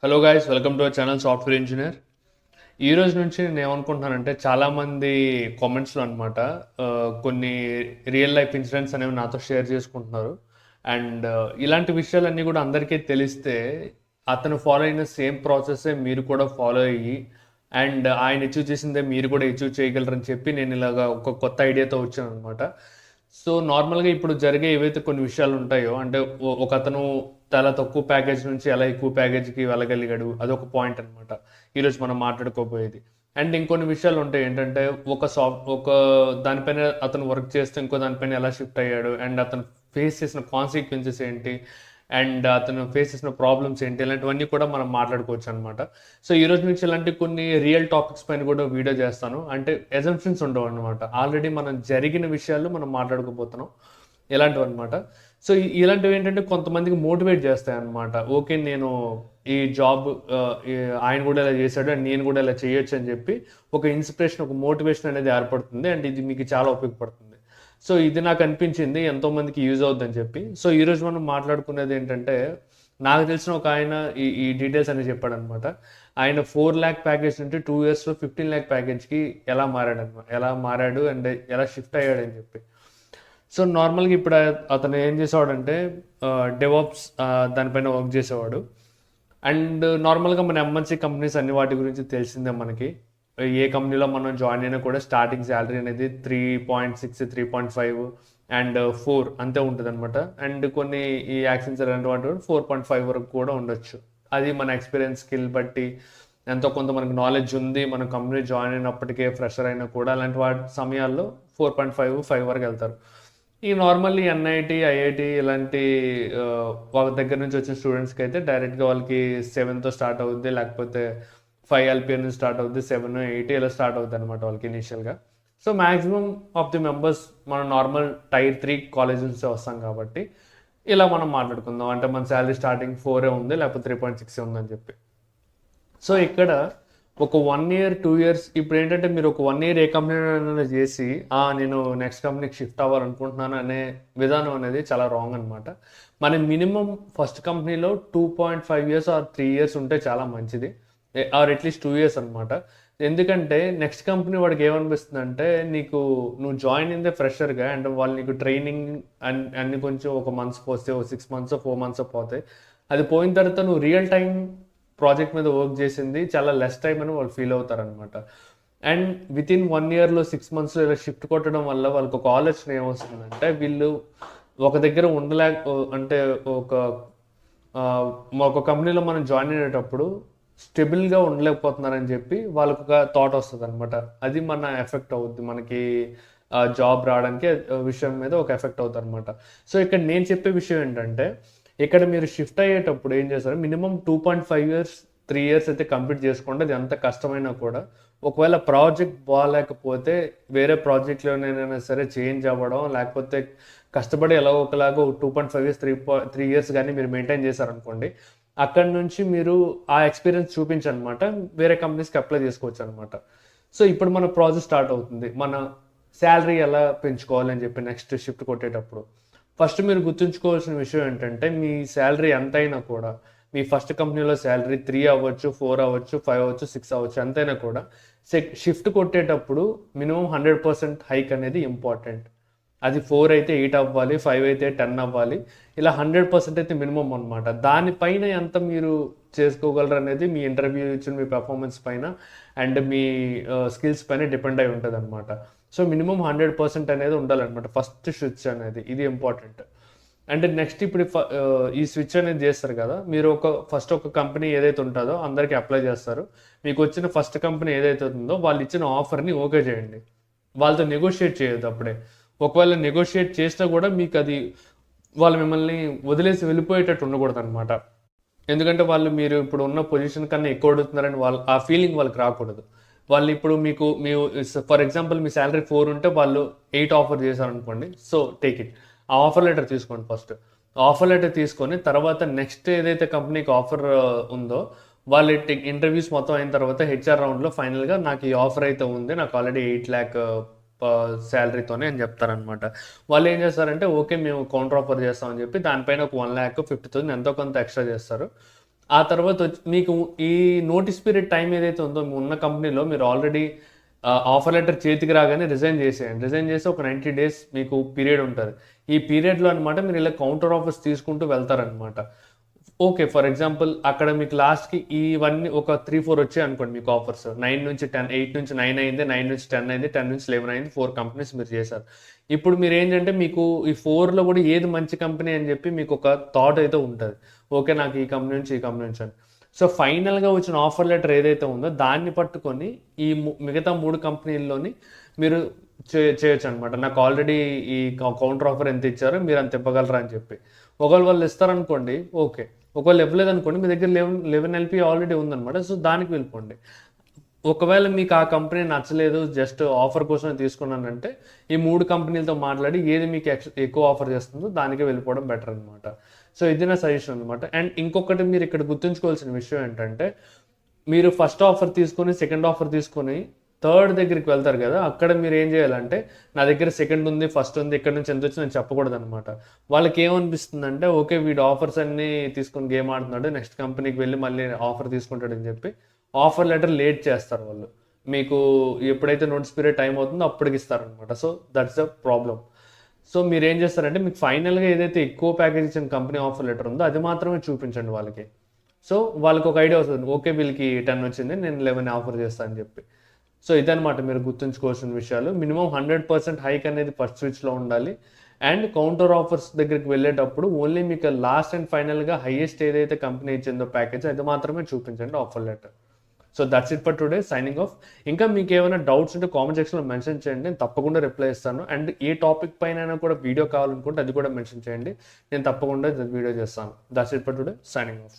Hello guys, welcome to our channel software engineer. ఈ రోజు నుంచి నేను ఏమనుకుంటున్నానంటే చాలామంది కామెంట్స్లో అనమాట కొన్ని రియల్ లైఫ్ ఇన్సిడెంట్స్ అనేవి నాతో షేర్ చేసుకుంటున్నారు. అండ్ ఇలాంటి విషయాలన్నీ కూడా అందరికీ తెలిస్తే అతను ఫాలో అయిన సేమ్ ప్రాసెస్సే మీరు కూడా ఫాలో అయ్యి అండ్ ఆయన అచీవ్ చేసిందే మీరు కూడా అచీవ్ చేయగలరని చెప్పి నేను ఇలాగా ఒక కొత్త ఐడియాతో వచ్చాను అనమాట. సో నార్మల్గా ఇప్పుడు జరిగే ఏవైతే కొన్ని విషయాలు ఉంటాయో అంటే ఒక అతను చాలా తక్కువ ప్యాకేజ్ నుంచి ఎలా ఎక్కువ ప్యాకేజ్కి వెళ్ళగలిగాడు, అదొక పాయింట్ అనమాట ఈరోజు మనం మాట్లాడుకోబోయేది. అండ్ ఇంకొన్ని విషయాలు ఉంటాయి ఏంటంటే ఒక దానిపైన అతను వర్క్ చేస్తే ఇంకో దానిపైన ఎలా షిఫ్ట్ అయ్యాడు అండ్ అతను ఫేస్ చేసిన కాన్సిక్వెన్సెస్ ఏంటి అండ్ అతను ఫేస్ చేసిన ప్రాబ్లమ్స్ ఏంటి, ఇలాంటివన్నీ కూడా మనం మాట్లాడుకోవచ్చు అనమాట. సో ఈ రోజు నుంచి ఇలాంటి కొన్ని రియల్ టాపిక్స్ పైన కూడా వీడియో చేస్తాను. అంటే ఎజంప్షన్స్ ఉండవు అనమాట, ఆల్రెడీ మనం జరిగిన విషయాలు మనం మాట్లాడుకోబోతున్నాం ఇలాంటివి అనమాట. సో ఇలాంటివి ఏంటంటే కొంతమందికి మోటివేట్ చేస్తాయి అనమాట. ఓకే, నేను ఈ జాబ్ ఆయన కూడా ఇలా చేశాడు అండ్ నేను కూడా ఇలా చేయొచ్చు అని చెప్పి ఒక ఇన్స్పిరేషన్, ఒక మోటివేషన్ అనేది ఏర్పడుతుంది అండ్ ఇది మీకు చాలా ఉపయోగపడుతుంది. సో ఇది నాకు అనిపించింది ఎంతోమందికి యూజ్ అవుద్దని చెప్పి. సో ఈరోజు మనం మాట్లాడుకునేది ఏంటంటే, నాకు తెలిసిన ఒక ఆయన ఈ డీటెయిల్స్ అని చెప్పాడు అనమాట. ఆయన 4 lakh ప్యాకేజ్ నుండి 2 yearsలో 15 lakh ప్యాకేజ్కి ఎలా మారాడు అండ్ ఎలా షిఫ్ట్ అయ్యాడని చెప్పి. సో నార్మల్గా ఇప్పుడు అతను ఏం చేసేవాడంటే డెవాప్స్ దానిపైన వర్క్ చేసేవాడు. అండ్ నార్మల్గా మన ఎంఎన్సీ కంపెనీస్ అన్ని వాటి గురించి తెలిసిందే మనకి. ఏ కంపెనీలో మనం జాయిన్ అయినా కూడా స్టార్టింగ్ శాలరీ అనేది 3.6, 3.5 అండ్ 4 అంతే ఉంటుంది అనమాట. అండ్ కొన్ని ఈ యాక్సెంచర్ అలాంటి వాటి 4.5 వరకు కూడా ఉండొచ్చు. అది మన ఎక్స్పీరియన్స్ స్కిల్ బట్టి ఎంతో కొంత మనకు నాలెడ్జ్ ఉంది, మన కంపెనీ జాయిన్ అయినప్పటికే ఫ్రెషర్ అయినా కూడా అలాంటి వాటి సమయాల్లో 4.5, 5 వరకు వెళ్తారు. ఈ నార్మల్లీ ఎన్ఐటి, ఐఐటి ఇలాంటి వాళ్ళ దగ్గర నుంచి వచ్చిన స్టూడెంట్స్కి అయితే డైరెక్ట్గా వాళ్ళకి 7తో స్టార్ట్ అవుద్ది, లేకపోతే 5 LPA నుంచి స్టార్ట్ అవుద్ది, 7, 8 ఇలా స్టార్ట్ అవుద్ది అనమాట వాళ్ళకి ఇనీషియల్గా. So maximum of the members మనం నార్మల్ Tier 3 కాలేజ్ నుంచి వస్తాం కాబట్టి ఇలా మనం మాట్లాడుకుందాం. అంటే మన శాలరీ స్టార్టింగ్ 4 ఉంది, లేకపోతే 3.6 ఉందని చెప్పి. సో ఇక్కడ ఒక 1 year, 2 years ఇప్పుడు ఏంటంటే మీరు ఒక 1 year ఏ కంపెనీలో చేసి నేను నెక్స్ట్ కంపెనీకి షిఫ్ట్ అవ్వాలనుకుంటున్నాను అనే విధానం అనేది చాలా రాంగ్ అనమాట. మన మినిమం ఫస్ట్ కంపెనీలో 2.5 years ఆర్ 3 years ఉంటే చాలా మంచిది, ఆర్ అట్లీస్ట్ 2 years అనమాట. ఎందుకంటే నెక్స్ట్ కంపెనీ వాడికి ఏమనిపిస్తుంది అంటే, నువ్వు జాయిన్ అయిందే ఫ్రెషర్గా అండ్ వాళ్ళు నీకు ట్రైనింగ్ అన్ని కొంచెం ఒక మంత్స్ పోతే, ఒక 6 months, 4 months పోతాయి. అది పోయిన తర్వాత నువ్వు రియల్ టైం ప్రాజెక్ట్ మీద వర్క్ చేసింది చాలా లెస్ టైం అని వాళ్ళు ఫీల్ అవుతారనమాట. అండ్ వితిన్ 1 yearలో 6 monthsలో ఇలా షిఫ్ట్ కొట్టడం వల్ల వాళ్ళకి ఒక ఆలోచన ఏమొస్తుందంటే, వీళ్ళు ఒక దగ్గర అంటే ఒక కంపెనీలో మనం జాయిన్ అయ్యేటప్పుడు స్టెబుల్గా ఉండలేకపోతున్నారని చెప్పి వాళ్ళకు ఒక థాట్ వస్తుంది అనమాట. అది మన ఎఫెక్ట్ అవుద్ది, మనకి జాబ్ రావడానికి విషయం మీద ఒక ఎఫెక్ట్ అవుతుంది అనమాట. సో ఇక్కడ నేను చెప్పే విషయం ఏంటంటే, ఇక్కడ మీరు షిఫ్ట్ అయ్యేటప్పుడు ఏం చేస్తారు, మినిమం 2.5 years, 3 years అయితే కంప్లీట్ చేసుకోండి. అది ఎంత కష్టమైనా కూడా. ఒకవేళ ప్రాజెక్ట్ బాగాలేకపోతే వేరే ప్రాజెక్ట్లోనైనా సరే చేంజ్ అవ్వడం, లేకపోతే కష్టపడి ఎలాగో ఒకలాగా 2.5 years, 3 years కానీ మీరు మెయింటైన్ చేశారనుకోండి, అక్కడ నుంచి మీరు ఆ ఎక్స్పీరియన్స్ చూపించనమాట వేరే కంపెనీస్కి అప్లై చేసుకోవచ్చు అనమాట. సో ఇప్పుడు మన ప్రాసెస్ స్టార్ట్ అవుతుంది. మన శాలరీ ఎలా పెంచుకోవాలని చెప్పి నెక్స్ట్ షిఫ్ట్ కొట్టేటప్పుడు ఫస్ట్ మీరు గుర్తుంచుకోవాల్సిన విషయం ఏంటంటే, మీ శాలరీ ఎంతైనా కూడా, మీ ఫస్ట్ కంపెనీలో శాలరీ 3 అవ్వచ్చు, 4 అవ్వచ్చు, 5 అవ్వచ్చు, 6 అవ్వచ్చు, ఎంతైనా కూడా షిఫ్ట్ కొట్టేటప్పుడు మినిమం 100% హైక్ అనేది ఇంపార్టెంట్. అది 4 అయితే 8 అవ్వాలి, 5 అయితే 10 అవ్వాలి. ఇలా 100% అయితే మినిమం అనమాట. దానిపైన ఎంత మీరు చేసుకోగలరు అనేది మీ ఇంటర్వ్యూ ఇచ్చిన మీ పెర్ఫార్మెన్స్ పైన అండ్ మీ స్కిల్స్ పైన డిపెండ్ అయి ఉంటుంది అనమాట. సో మినిమం 100% అనేది ఉండాలన్నమాట ఫస్ట్ స్విచ్ అనేది. ఇది ఇంపార్టెంట్. అండ్ నెక్స్ట్ ఇప్పుడు ఈ స్విచ్ అనేది చేస్తారు కదా, మీరు ఫస్ట్ ఒక కంపెనీ ఏదైతే ఉంటుందో అందరికీ అప్లై చేస్తారు. మీకు వచ్చిన ఫస్ట్ కంపెనీ ఏదైతే ఉందో వాళ్ళు ఇచ్చిన ఆఫర్ని ఓకే చేయండి. వాళ్ళతో నెగోషియేట్ చేయొద్దు అప్పుడే. ఒకవేళ నెగోషియేట్ చేసినా కూడా మీకు అది వాళ్ళు మిమ్మల్ని వదిలేసి వెళ్ళిపోయేటట్టు ఉండకూడదు అనమాట. ఎందుకంటే వాళ్ళు మీరు ఇప్పుడు ఉన్న పొజిషన్ కన్నా ఎక్కువ అడుగుతున్నారని ఆ ఫీలింగ్ వాళ్ళకి రాకూడదు. వాళ్ళు ఇప్పుడు me for example me salary 4 ఉంటే వాళ్ళు 8 ఆఫర్ చేశారనుకోండి. సో టేక్ ఇట్, ఆ ఆఫర్ లెటర్ తీసుకోండి ఫస్ట్. ఆఫర్ లెటర్ తీసుకొని తర్వాత నెక్స్ట్ ఏదైతే కంపెనీకి ఆఫర్ ఉందో వాళ్ళ ఇంటర్వ్యూస్ మొత్తం అయిన తర్వాత HR రౌండ్లో ఫైనల్గా నాకు ఈ ఆఫర్ అయితే ఉంది, నాకు ఆల్రెడీ 8 lakh శాలరీతోనే అని చెప్తారనమాట. వాళ్ళు ఏం చేస్తారంటే, ఓకే మేము కౌంటర్ ఆఫర్ చేస్తామని చెప్పి దానిపైన ఒక 1,50,000 ఎంతో కొంత ఎక్స్ట్రా చేస్తారు. ఆ తర్వాత మీకు ఈ నోటీస్ పీరియడ్ టైం ఏదైతే ఉందో మీ ఉన్న కంపెనీలో మీరు ఆల్రెడీ ఆఫర్ లెటర్ చేతికి రాగానే రిజైన్ చేసేయండి. రిజైన్ చేసి ఒక 90 డేస్ మీకు పీరియడ్ ఉంటుంది. ఈ పీరియడ్లో అనమాట మీరు ఇలా కౌంటర్ ఆఫర్స్ తీసుకుంటూ వెళ్తారనమాట. ఓకే. ఫర్ ఎగ్జాంపుల్ అక్కడ మీకు లాస్ట్‌కి ఇవన్నీ ఒక 3, 4 వచ్చాయి అనుకోండి మీకు ఆఫర్స్. 9 నుంచి 10, 8 నుంచి 9 అయింది, 9 నుంచి 10 అయింది, 10 నుంచి 11 అయింది. 4 కంపెనీస్ మీరు చేశారు. ఇప్పుడు మీరేంటంటే మీకు ఈ 4లో కూడా ఏది మంచి కంపెనీ అని చెప్పి మీకు ఒక థాట్ అయితే ఉంటది. ఓకే. నాకు ఈ కంపెనీ నుంచి, ఈ కంపెనీ నుంచి అని. సో, ఫైనల్‌గా వచ్చిన ఆఫర్ లెటర్ ఏదైతే ఉందో దాన్ని పట్టుకొని ఈ మిగతా 3 కంపెనీల్లోని మీరు చేయొచ్చనమాట. నాకు ఆల్రెడీ ఈ కౌంటర్ ఆఫర్ ఎంత ఇచ్చారో మీరు అంత ఇవ్వగలరా అని చెప్పి. ఒకవేళ వాళ్ళు ఇస్తారనుకోండి ఓకే. ఒకవేళ ఇవ్వలేదనుకోండి మీ దగ్గర 11 LPA ఆల్రెడీ ఉందనమాట. సో, దానికి వెళ్ళిపోండి. ఒకవేళ మీకు ఆ కంపెనీ నచ్చలేదు, జస్ట్ ఆఫర్ కోసమే తీసుకున్నానంటే ఈ 3 కంపెనీలతో మాట్లాడి ఏది మీకు ఎక్కువ ఆఫర్ చేస్తుందో దానికే వెళ్ళిపోవడం బెటర్ అనమాట. సో, ఇది నా సజెషన్ అనమాట. అండ్ ఇంకొకటి మీరు ఇక్కడ గుర్తుంచుకోవాల్సిన విషయం ఏంటంటే మీరు ఫస్ట్ ఆఫర్ తీసుకొని, సెకండ్ ఆఫర్ తీసుకొని, థర్డ్ దగ్గరికి వెళ్తారు కదా! అక్కడ మీరు ఏం చేయాలంటే నా దగ్గర సెకండ్ ఉంది, ఫస్ట్ ఉంది, ఇక్కడ నుంచి ఎంత వచ్చిందని చెప్పకూడదనమాట. వాళ్ళకేమనిపిస్తుందంటే ఓకే. వీడు ఆఫర్స్ అన్నీ తీసుకొని గేమ్ ఆడుతున్నాడు. నెక్స్ట్ కంపెనీకి వెళ్ళి మళ్ళీ ఆఫర్ తీసుకుంటాడని చెప్పి ఆఫర్ లెటర్ లేట్ చేస్తారు వాళ్ళు. మీకు ఎప్పుడైతే నోటీస్ పీరియడ్ టైం అవుతుందో అప్పటికి ఇస్తారనమాట. So, that's the problem. So, మీరేం చేస్తారంటే మీకు ఫైనల్‌గా ఏదైతే ఎక్కువ ప్యాకేజ్ ఇచ్చిన కంపెనీ ఆఫర్ లెటర్ ఉందో అది మాత్రమే చూపించండి వాళ్ళకి. సో, వాళ్ళకి ఒక ఐడియా వస్తుంది. ఓకే. వీళ్ళకి 10 వచ్చింది. నేను 11 ఆఫర్ చేస్తా అని చెప్పి. సో, ఇదనమాట మీరు గుర్తుంచుకోవాల్సిన విషయాలు. మినిమమ్ 100% హైక్ అనేది ఫస్ట్ స్విచ్‌లో ఉండాలి. అండ్ కౌంటర్ ఆఫర్స్ దగ్గరికి వెళ్ళేటప్పుడు ఓన్లీ మీకు లాస్ట్ అండ్ ఫైనల్‌గా హైయెస్ట్ ఏదైతే కంపెనీ ఇచ్చిందో ప్యాకేజ్ అది మాత్రమే చూపించండి offer letter. So, that's it for today. Signing off. ఇంకా మీకు ఏమైనా డౌట్స్ ఉంటే కామెంట్ సెక్షన్‌లో మెన్షన్ చేయండి. నేను తప్పకుండా రిప్లై ఇస్తాను. అండ్ ఏ టాపిక్ పైనైనా కూడా వీడియో కావాలనుకుంటే అది కూడా మెన్షన్ చేయండి. నేను తప్పకుండా వీడియో చేస్తాను. That's it for today. Signing off.